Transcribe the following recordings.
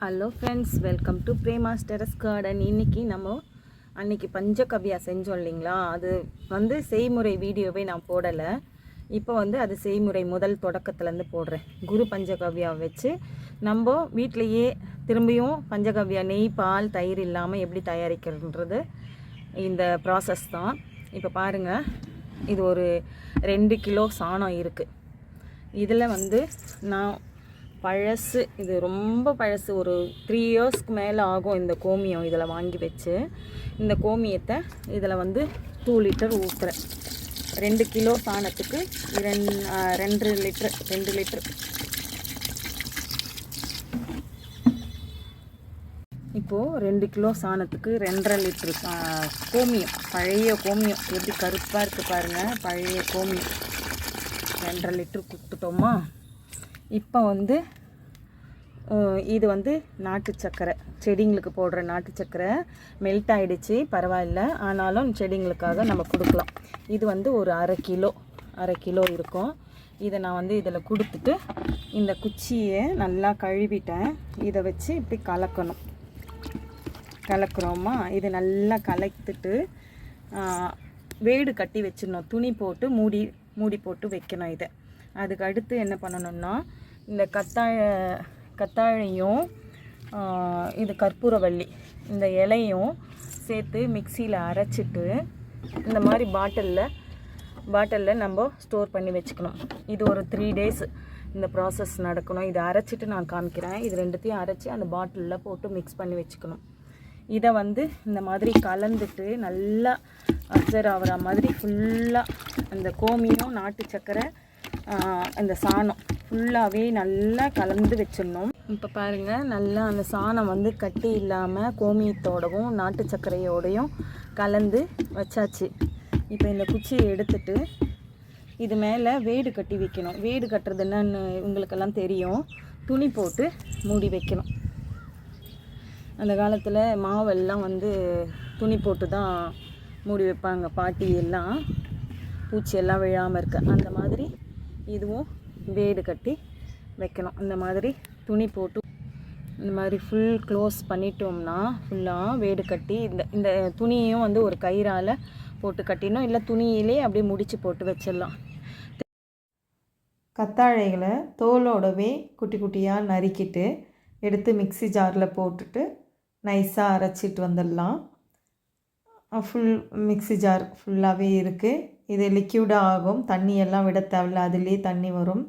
Hello friends, welcome to Prema's terrace garden. இன்றைக்கி நம்ம அன்றைக்கி பஞ்சகவ்யா செஞ்சோம் இல்லைங்களா, அது செய்முறை வீடியோவே நான் போடலை. இப்போ அது செய்முறை முதல் தொடக்கத்துலேருந்து போடுறேன். குரு பஞ்சகவ்யா வச்சு நம்ம வீட்டிலையே திரும்பியும் பஞ்சகவ்யா நெய், பால், தயிர் இல்லாமல் எப்படி தயாரிக்கிறதுன்றது இந்த ப்ராசஸ் தான். இப்போ பாருங்கள், இது ஒரு 2 கிலோ சாணம் இருக்குது. இதில் நான் பழசு, இது ரொம்ப பழசு, ஒரு 3 இயர்ஸ்க்கு மேலே ஆகும் இந்த கோமியம் இதில் வாங்கி வச்சு. இந்த கோமியத்தை இதில் 2 லிட்டர் ஊற்றுறேன். 2 கிலோ சாணத்துக்கு 2 லிட்டர். இப்போது 2 கிலோ சாணத்துக்கு 2.5 லிட்டர் கோமியம், பழைய கோமியம் எப்படி கருப்பாக இருக்குது பாருங்கள். பழைய கோமியம் 2.5 லிட்டர் கொடுத்துட்டோமா. இப்போ இது நாட்டு சக்கரை, செடிங்களுக்கு போடுற நாட்டு சக்கரை மெல்ட் ஆகிடுச்சு, பரவாயில்ல. ஆனாலும் செடிங்களுக்காக நம்ம கொடுக்கலாம். இது ஒரு அரை கிலோ இருக்கும். இதை நான் இதில் கொடுத்துட்டு இந்த குச்சியை நல்லா கழுவிட்டேன். இதை வச்சு இப்படி கலக்குறோமா. இது நல்லா கலக்கிட்டு வேடு கட்டி வச்சிடணும். துணி போட்டு மூடி போட்டு வைக்கணும். இதை அதுக்கு அடுத்து என்ன பண்ணணும்னா, இந்த கத்தாழையும் இது கற்பூரவள்ளி இந்த இலையும் சேர்த்து மிக்சியில் அரைச்சிட்டு இந்த மாதிரி பாட்டிலில் நம்ம ஸ்டோர் பண்ணி வச்சுக்கணும். இது ஒரு 3 டேஸ் இந்த ப்ராசஸ் நடக்கணும். இதை அரைச்சிட்டு நான் காமிக்கிறேன். இது ரெண்டுத்தையும் அரைச்சி அந்த பாட்டிலில் போட்டு மிக்ஸ் பண்ணி வச்சுக்கணும். இதை இந்த மாதிரி கலந்துட்டு நல்லா அப்சர்வ் ஆகிற மாதிரி ஃபுல்லாக அந்த கோமியம், நாட்டு சக்கரை, அந்த சாணம் ஃபுல்லாகவே நல்லா கலந்து வச்சிடணும். இப்போ பாருங்கள், நல்லா அந்த சாணம் கட்டி இல்லாமல் கோமியத்தோடவும் நாட்டு சர்க்கரையோடையும் கலந்து வச்சாச்சு. இப்போ இந்த குச்சியை எடுத்துட்டு இது மேலே வேடு கட்டி வைக்கணும். வேடு கட்டுறது என்னன்னு உங்களுக்கெல்லாம் தெரியும். துணி போட்டு மூடி வைக்கணும். அந்த காலத்தில் மாவெல்லாம் துணி போட்டு தான் மூடி வைப்பாங்க பாட்டி எல்லாம், பூச்சியெல்லாம் விழாமல் இருக்க. அந்த மாதிரி இதுவும் வேடு கட்டி வைக்கணும். இந்த மாதிரி துணி போட்டு இந்த மாதிரி ஃபுல் க்ளோஸ் பண்ணிட்டோம்னா ஃபுல்லாக வேடு கட்டி இந்த துணியையும் ஒரு கயிறால் போட்டு கட்டினோம். இல்லை துணியிலே அப்படியே முடிச்சு போட்டு வச்சிடலாம். கத்தாழைகளை தோலோடவே குட்டி குட்டியாக நறுக்கிட்டு எடுத்து மிக்சி ஜாரில் போட்டுட்டு நைஸாக அரைச்சிட்டு வந்துடலாம். ஃபுல் மிக்சி ஜார் ஃபுல்லாகவே இருக்குது. இது லிக்யூடாக ஆகும், தண்ணியெல்லாம் விட தேவையில்ல, அதுலேயே தண்ணி வரும்.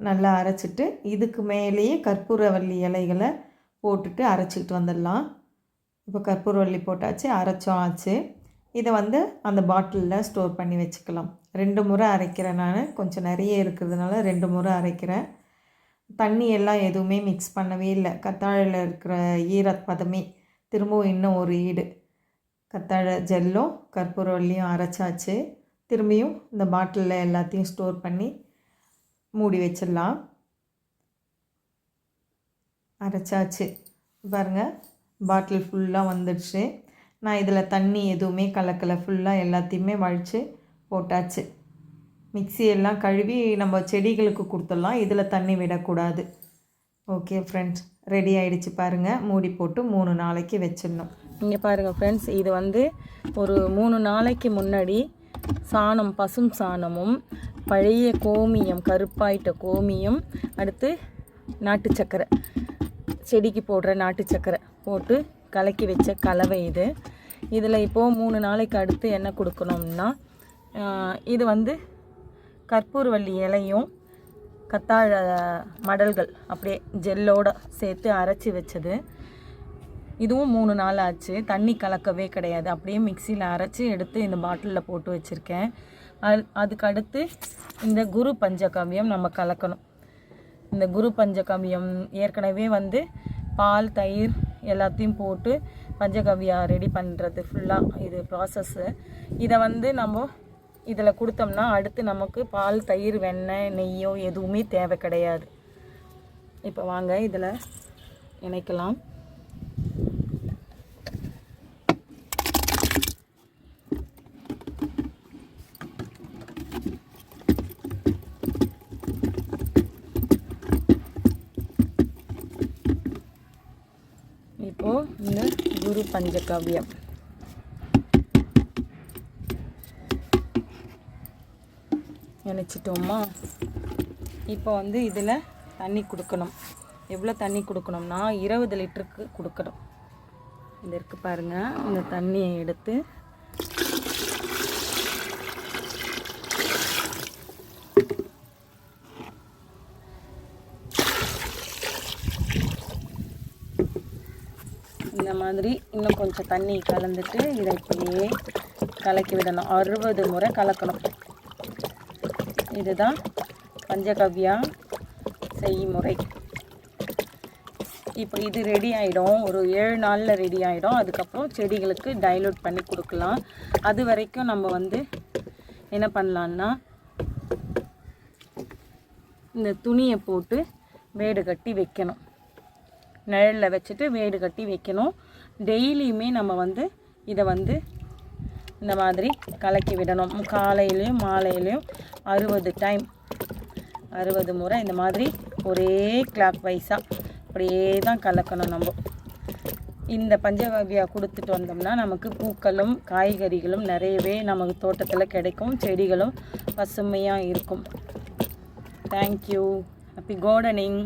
நல்லா அரைச்சிட்டு இதுக்கு மேலேயே கற்பூரவள்ளி இலைகளை போட்டுட்டு அரைச்சிட்டு வந்துடலாம். இப்போ கற்பூரவள்ளி போட்டாச்சு, அரைச்சோம் ஆச்சு. இதை அந்த பாட்டிலில் ஸ்டோர் பண்ணி வச்சுக்கலாம். 2 முறை அரைக்கிறேன். நான் கொஞ்சம் நிறைய இருக்கிறதுனால 2 முறை அரைக்கிறேன். தண்ணி எல்லாம் எதுவுமே மிக்ஸ் பண்ணவே இல்லை. கத்தாழையில் இருக்கிற ஈரப்பதமே திரும்பவும் இன்னும் ஒரு ஈடு கத்தாழை ஜெல்லும் கற்பூரவள்ளியும் அரைச்சாச்சு. திரும்பியும் இந்த பாட்டிலில் எல்லாத்தையும் ஸ்டோர் பண்ணி மூடி வச்சிடலாம். அரைச்சாச்சு பாருங்கள், பாட்டில் ஃபுல்லாக வந்துடுச்சு. நான் இதில் தண்ணி எதுவுமே கலக்கலை, ஃபுல்லாக எல்லாத்தையுமே வழித்து போட்டாச்சு. மிக்சியெல்லாம் கழுவி நம்ம செடிகளுக்கு கொடுத்துடலாம், இதில் தண்ணி விடக்கூடாது. ஓகே ஃப்ரெண்ட்ஸ், ரெடி ஆகிடுச்சு பாருங்கள். மூடி போட்டு 3 நாளைக்கு வச்சிடணும். இங்கே பாருங்கள் ஃப்ரெண்ட்ஸ், இது ஒரு 3 நாளைக்கு முன்னாடி சாணம், பசும் சாணமும், பழைய கோமியம், கருப்பாயிட்ட கோமியம், அடுத்து நாட்டு சக்கரை, செடிக்கு போடுற நாட்டு சக்கரை போட்டு கலக்கி வச்ச கலவை இது. இதில் இப்போது 3 நாளைக்கு அடுத்து என்ன கொடுக்கணும்னா, இது கற்பூரவள்ளி இலையும் கத்தாழை மடல்கள் அப்படியே ஜெல்லோடு சேர்த்து அரைச்சி வச்சது. இதுவும் 3 நாள் ஆச்சு. தண்ணி கலக்கவே கிடையாது, அப்படியே மிக்சியில் அரைச்சி எடுத்து இந்த பாட்டிலில் போட்டு வச்சுருக்கேன். அதுக்கு அடுத்து இந்த குரு பஞ்சகவ்யம் நம்ம கலக்கணும். இந்த குரு பஞ்சகவ்யம் ஏற்கனவே பால், தயிர் எல்லாத்தையும் போட்டு பஞ்சகவ்யா ரெடி பண்ணுறது ஃபுல்லாக இது ப்ராசஸ்ஸு. இதை நம்ம இதில் கொடுத்தோம்னா அடுத்து நமக்கு பால், தயிர், வெண்ணெய், நெய்யோ எதுவுமே தேவை கிடையாது. இப்போ வாங்க இதில் இணைக்கலாம். இப்போது இந்த குரு பஞ்சகவ்யம் நினச்சிட்டோமா. இப்போ வந்து இதில் தண்ணி கொடுக்கணும். எவ்வளோ தண்ணி கொடுக்கணும்னா 20 லிட்டருக்கு கொடுக்கணும். இந்த இருக்குது பாருங்கள், இந்த தண்ணியை எடுத்து இந்த மாதிரி இன்னும் கொஞ்சம் தண்ணி கலந்துட்டு இதை இப்படியே கலக்கி விடணும். 60 முறை கலக்கணும். இதுதான் பஞ்சகவ்யா செய்முறை. இப்போ இது ரெடி ஆகிடும், ஒரு 7 நாளில் ரெடி ஆகிடும். அதுக்கப்புறம் செடிகளுக்கு டைலூட் பண்ணி கொடுக்கலாம். அது வரைக்கும் நம்ம வந்து என்ன பண்ணலான்னா, இந்த துணியை போட்டு வேடு கட்டி வைக்கணும். நிழலில் வச்சுட்டு வேடு கட்டி வைக்கணும். டெய்லியுமே நம்ம வந்து இதை வந்து இந்த மாதிரி கலக்கி விடணும். காலையிலையும் மாலையிலையும் 60 முறை இந்த மாதிரி ஒரே கிளாக் வைஸாக அப்படியே தான் கலக்கணும். நம்ம இந்த பஞ்சகவ்யா கொடுத்துட்டு வந்தோம்னா நமக்கு பூக்களும் காய்கறிகளும் நிறையவே நமக்கு தோட்டத்தில் கிடைக்கும். செடிகளும் பசுமையாக இருக்கும். தேங்க்யூ. Happy gardening.